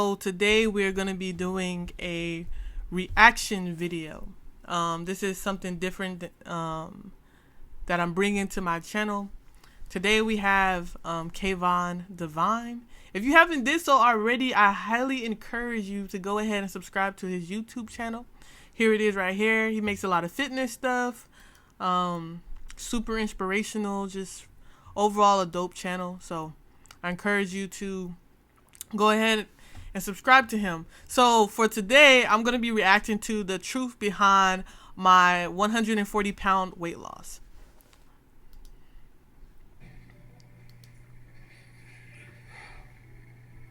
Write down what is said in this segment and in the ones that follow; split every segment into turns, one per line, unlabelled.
So today we're going to be doing a reaction video. This is something different that I'm bringing to my channel. Today we have Kayvon Divine. If you haven't did so already, I highly encourage you to go ahead and subscribe to his YouTube channel. Here it is right here. He makes a lot of fitness stuff. Super inspirational, just overall a dope channel. So I encourage you to go ahead and subscribe to him. So for today, I'm going to be reacting to the truth behind my 140-pound weight loss.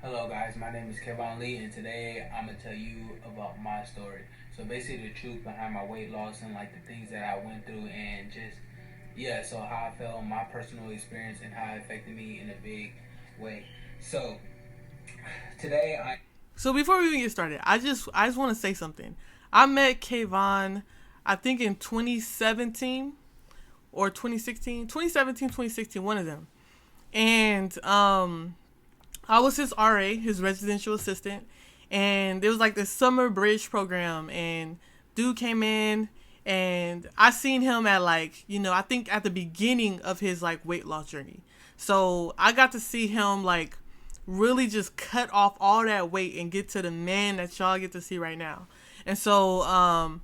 Hello guys, my name is Kevon Lee, and today I'm going to tell you about my story. So basically the truth behind my weight loss and like the things that I went through, and just, so how I felt, my personal experience, and how it affected me in a big way. So
So before we even get started, I just want to say something. I met Kayvon, I think in 2017 or 2016, 2017, 2016, one of them. And I was his RA, his residential assistant, and there was like this summer bridge program, and dude came in, and I seen him at like, I think at the beginning of his like weight loss journey. So I got to see him like really just cut off all that weight and get to the man that y'all get to see right now. And so, I'm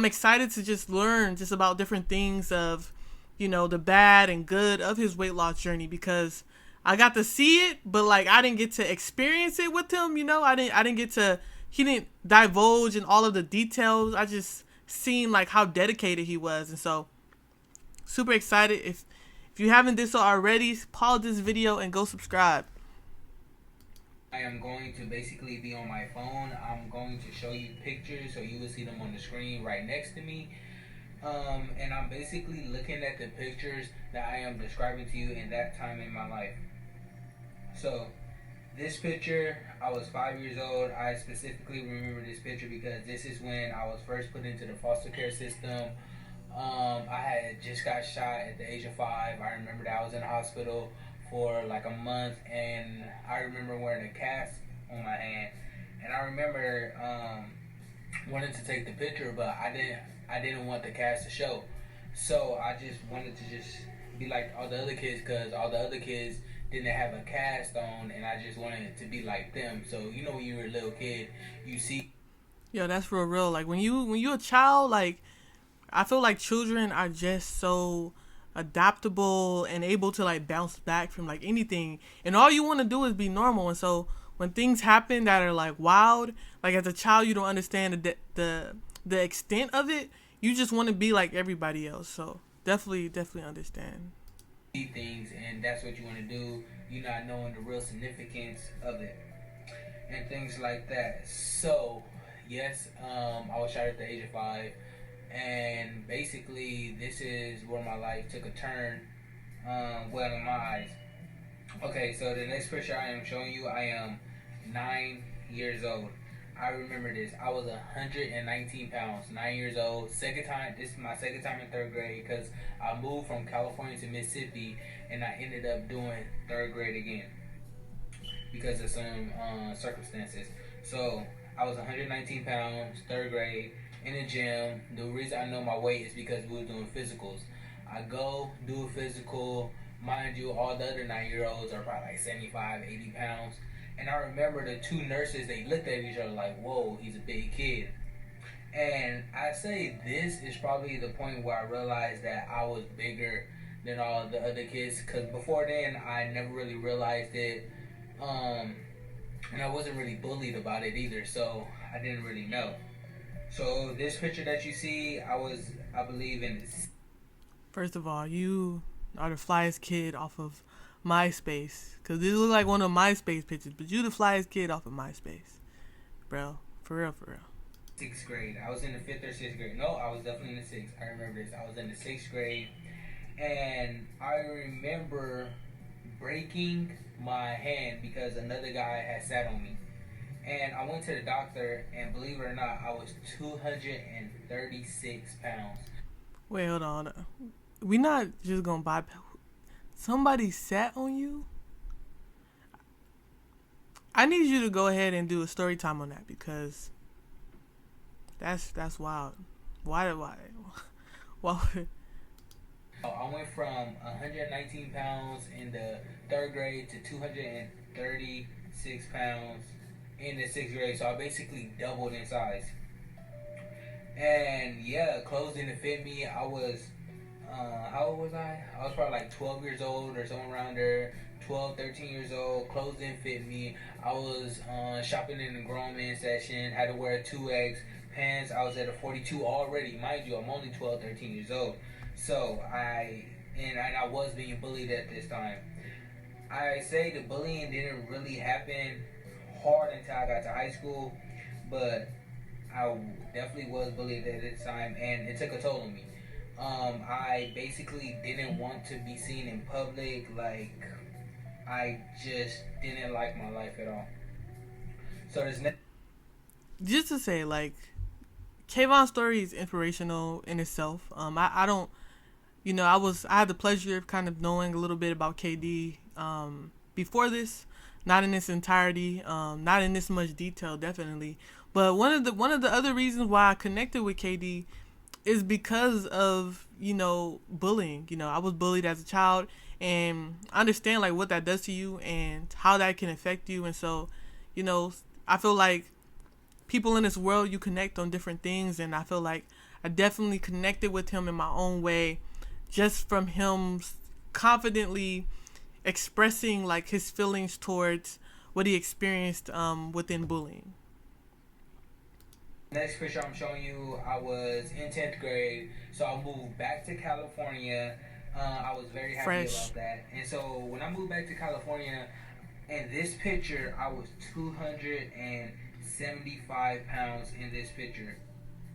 excited to just learn just about different things of, the bad and good of his weight loss journey, because I got to see it, but like I didn't get to experience it with him. I didn't get to. He didn't divulge in all of the details. I just seen like how dedicated he was, and so super excited. If you haven't did so already, pause this video and go subscribe.
I am going to basically be on my phone. I'm going to show you pictures so you will see them on the screen right next to me. And I'm basically looking at the pictures that I am describing to you in that time in my life. So this picture, I was 5 years old. I specifically remember this picture because this is when I was first put into the foster care system. I had just got shot at the age of 5. I remember that I was in the hospital for like a month, and I remember wearing a cast on my hand, and I remember wanting to take the picture, but I didn't want the cast to show. So I just wanted to just be like all the other kids, because all the other kids didn't have a cast on, and I just wanted to be like them. So when you were a little kid, you see.
Yo, that's for real. Like when you a child, like I feel like children are just so adaptable and able to like bounce back from like anything, and all you want to do is be normal. And so when things happen that are like wild, like as a child you don't understand the extent of it, you just want to be like everybody else. So definitely understand
Things, and that's what you want to do. You're not knowing the real significance of it and things like that. So yes, I was shot at the age of 5, and basically this is where my life took a turn, well, in my eyes. Okay, so the next picture I am showing you, I am 9 years old. I remember this. I was 119 pounds, 9 years old. Second time, this is my second time in 3rd grade, because I moved from California to Mississippi, and I ended up doing 3rd grade again because of some circumstances. So I was 119 pounds, 3rd grade, in the gym. The reason I know my weight is because we were doing physicals. I go do a physical. Mind you, all the other 9-year-olds are probably like 75, 80 pounds. And I remember the 2 nurses, they looked at each other like, whoa, he's a big kid. And I say this is probably the point where I realized that I was bigger than all the other kids. Because before then, I never really realized it. And I wasn't really bullied about it either, so I didn't really know. So this picture that you see, I believe in this.
First of all, you are the flyest kid off of MySpace, because this looks like one of MySpace pictures, but you the flyest kid off of MySpace, bro. For real.
6th grade. I was in the 5th or 6th grade. No, I was definitely in the 6th. I remember this. I was in the 6th grade, and I remember breaking my hand because another guy had sat on me. And I went to the doctor, and believe it or not, I was 236 pounds.
Wait, hold on. We not just gonna bypass. Somebody sat on you? I need you to go ahead and do a story time on that because that's wild. Why?
I went from 119 pounds in the third grade to 236 pounds in the sixth grade. So I basically doubled in size. And yeah, clothes didn't fit me. I was, how old was I? I was probably like 12 years old or somewhere around there. 12, 13 years old. Clothes didn't fit me. I was shopping in the grown man section. Had to wear a 2X pants. I was at a 42 already. Mind you, I'm only 12, 13 years old. So I was being bullied at this time. I say the bullying didn't really happen hard until I got to high school, but I definitely was bullied at this time, and it took a toll on me. I basically didn't want to be seen in public. Like, I just didn't like my life at all. So there's
Just to say, like, Kayvon's story is inspirational in itself. I don't, I had the pleasure of kind of knowing a little bit about KD before this, not in its entirety, not in this much detail, definitely. But one of the other reasons why I connected with KD is because of bullying. I was bullied as a child, and I understand like what that does to you and how that can affect you. And so, I feel like people in this world, you connect on different things, and I feel like I definitely connected with him in my own way, just from him confidently expressing like his feelings towards what he experienced within bullying.
Next picture I'm showing you, I was in 10th grade, so I moved back to California. I was very happy about that. And so when I moved back to California, in this picture, I was 275 pounds in this picture.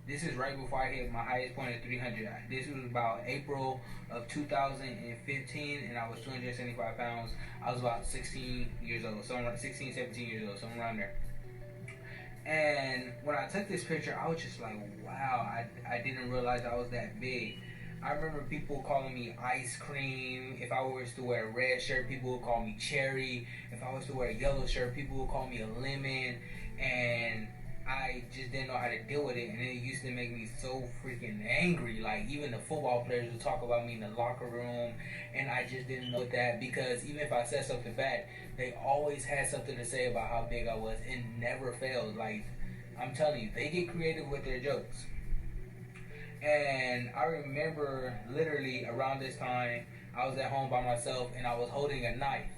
This is right before I hit my highest point of 300. This was about April of 2015, and I was 275 pounds. I was about 16 years old, somewhere 16, 17 years old, somewhere around there. And when I took this picture, I was just like, wow, I didn't realize I was that big. I remember people calling me ice cream. If I was to wear a red shirt, people would call me cherry. If I was to wear a yellow shirt, people would call me a lemon. And I just didn't know how to deal with it. And it used to make me so freaking angry. Like, even the football players would talk about me in the locker room. And I just didn't know that, because even if I said something bad, they always had something to say about how big I was. It never failed. Like, I'm telling you, they get creative with their jokes. And I remember literally around this time, I was at home by myself and I was holding a knife.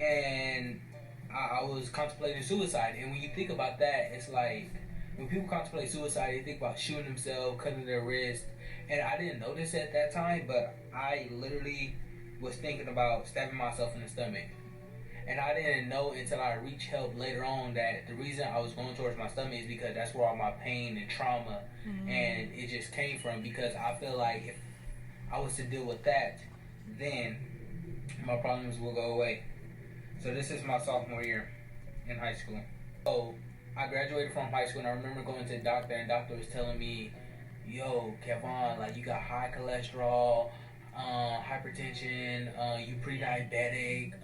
And I was contemplating suicide. And when you think about that, it's like, when people contemplate suicide, they think about shooting themselves, cutting their wrist. And I didn't notice at that time, but I literally was thinking about stabbing myself in the stomach. And I didn't know until I reached help later on that the reason I was going towards my stomach is because that's where all my pain and trauma and it just came from. Because I feel like if I was to deal with that, then my problems will go away. So this is my sophomore year in high school. So I graduated from high school, and I remember going to the doctor, and the doctor was telling me, yo, Kevon, like, you got high cholesterol, hypertension, you pre-diabetic,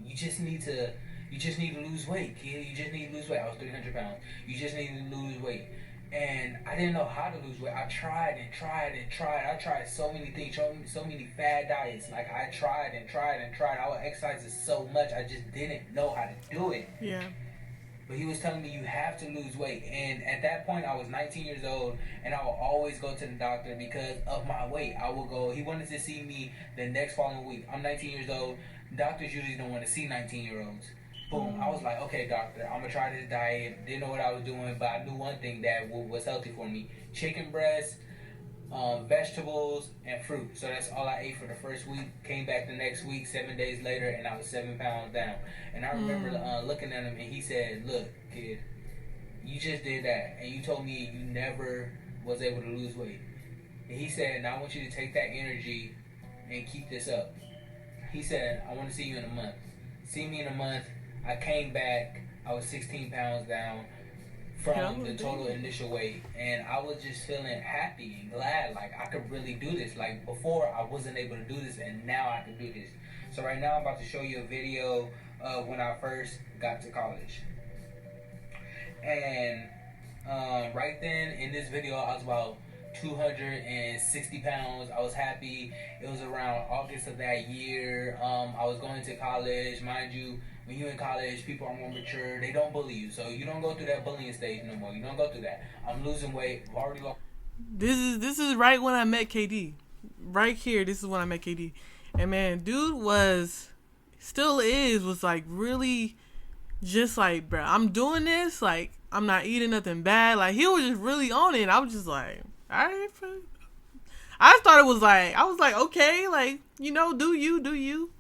you just need to lose weight, kid. You just need to lose weight. I was 300 pounds. You just need to lose weight. And I didn't know how to lose weight. I tried and tried and tried. I tried so many things, so many fad diets. Like, I tried and tried and tried. I would exercise so much, I just didn't know how to do it.
Yeah.
But he was telling me you have to lose weight. And at that point, I was 19 years old, and I would always go to the doctor because of my weight. I would go, he wanted to see me the next following week. I'm 19 years old. Doctors usually don't want to see 19-year-olds. Boom. I was like, okay, doctor, I'm going to try this diet. Didn't know what I was doing, but I knew one thing that was healthy for me. Chicken breast, vegetables, and fruit. So that's all I ate for the first week. Came back the next week, 7 days later, and I was 7 pounds down. And I remember looking at him, and he said, look, kid, you just did that, and you told me you never was able to lose weight. And he said, now I want you to take that energy and keep this up. He said, I want to see you in a month. See me in a month. I came back, I was 16 pounds down from the total initial weight, and I was just feeling happy and glad, like I could really do this. Like, before I wasn't able to do this, and now I can do this. So right now I'm about to show you a video when I first got to college. And right then in this video, I was about 260 pounds. I was happy. It was around August of that year. I was going to college. Mind you, when you're in college, people are more mature. They don't bully you. So you don't go through that bullying stage no more. You don't go through that. I'm losing weight. I've already lost.
This is right when I met KD. Right here, this is when I met KD. And man, dude was like really just like, bro, I'm doing this, like, I'm not eating nothing bad. Like, he was just really on it. I was just like, all right. I thought it was like, I was like, okay, like, you know, do you.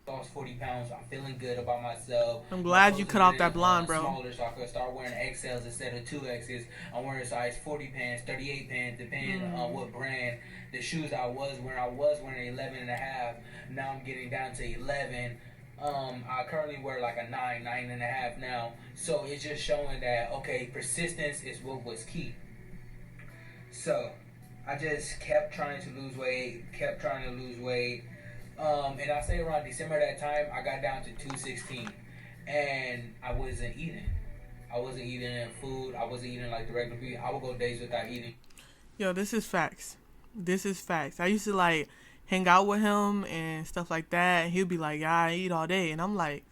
Lost 40 pounds. I'm feeling good about myself.
I'm glad you cut off that blonde, bro.
Smaller, so I could start wearing XLs instead of 2Xs. I'm wearing size 40 pants, 38 pants, depending on what brand. The shoes I was wearing 11 and a half. Now I'm getting down to 11. I currently wear like a 9 and a half now. So it's just showing that, okay, persistence is what was key. So I just kept trying to lose weight. And I say around December that time, I got down to 216. And I wasn't eating. I wasn't eating food. I wasn't eating like the regular people. I would go days without eating.
Yo, this is facts. I used to like hang out with him and stuff like that, and he'd be like, yeah, I eat all day, and I'm like,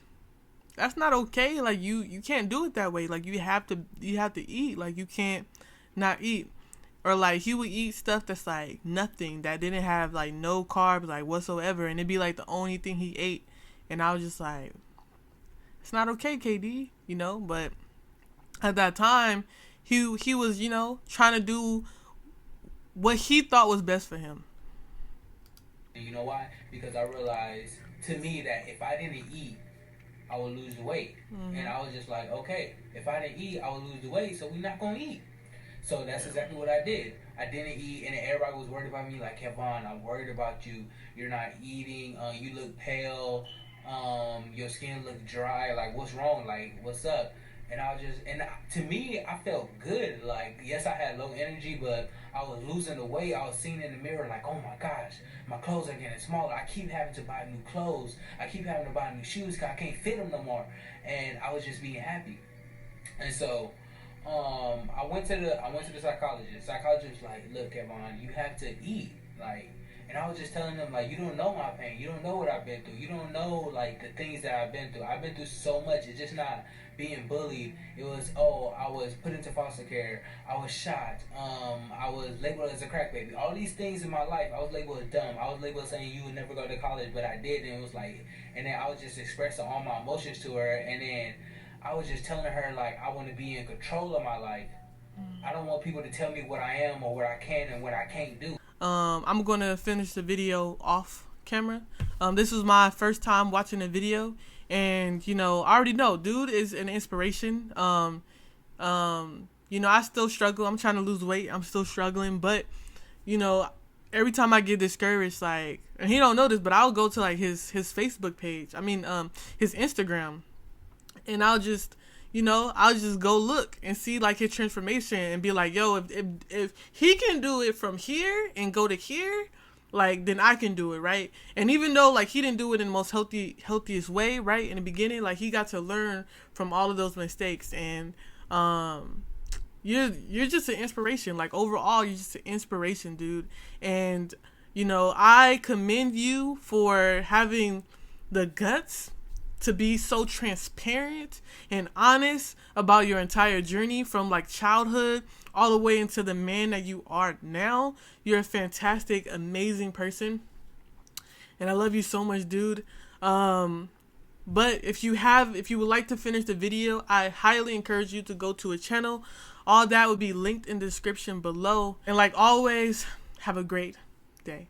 that's not okay. Like, you can't do it that way. Like, you have to eat. Like, you can't not eat. Or like, he would eat stuff that's like nothing, that didn't have like no carbs like whatsoever, and it'd be like the only thing he ate. And I was just like, it's not okay, KD, you know. But at that time, he was, you know, trying to do what he thought was best for him.
And you know why? Because I realized, to me, that if I didn't eat, I would lose the weight. And I was just like, okay, if I didn't eat, I would lose the weight, so we're not going to eat. So that's exactly what I did. I didn't eat, and everybody was worried about me, like, Kevon, I'm worried about you. You're not eating. You look pale. Your skin look dry. Like, what's wrong? Like, what's up? And I was just, and to me, I felt good. Like, yes, I had low energy, but I was losing the weight. I was seeing in the mirror, like, oh my gosh, my clothes are getting smaller. I keep having to buy new clothes. I keep having to buy new shoes because I can't fit them no more. And I was just being happy. And so, I went to the psychologist. Psychologist was like, look, Kevon, you have to eat. Like, and I was just telling them, like, you don't know my pain. You don't know what I've been through. You don't know, like, the things that I've been through. I've been through so much. It's just not being bullied. It was, I was put into foster care. I was shot. I was labeled as a crack baby. All these things in my life, I was labeled as dumb. I was labeled saying you would never go to college, but I did. And it was like, and then I was just expressing all my emotions to her. And then I was just telling her, like, I want to be in control of my life. I don't want people to tell me what I am or what I can and what I can't do.
I'm going to finish the video off camera. This was my first time watching the video, and, you know, I already know dude is an inspiration. You know, I still struggle. I'm trying to lose weight. I'm still struggling, but, you know, every time I get discouraged, like, and he don't know this, but I'll go to like his Facebook page. I mean, his Instagram, and I'll just go look and see like his transformation and be like, yo, if he can do it from here and go to here, like, then I can do it, right? And even though like he didn't do it in the most healthiest way, right, in the beginning, like, he got to learn from all of those mistakes. And you're just an inspiration. Like, overall, you're just an inspiration, dude. And, you know, I commend you for having the guts to be so transparent and honest about your entire journey from like childhood all the way into the man that you are now. You're a fantastic, amazing person, and I love you so much, dude. But if you would like to finish the video, I highly encourage you to go to a channel. All that would be linked in the description below. And like always, have a great day.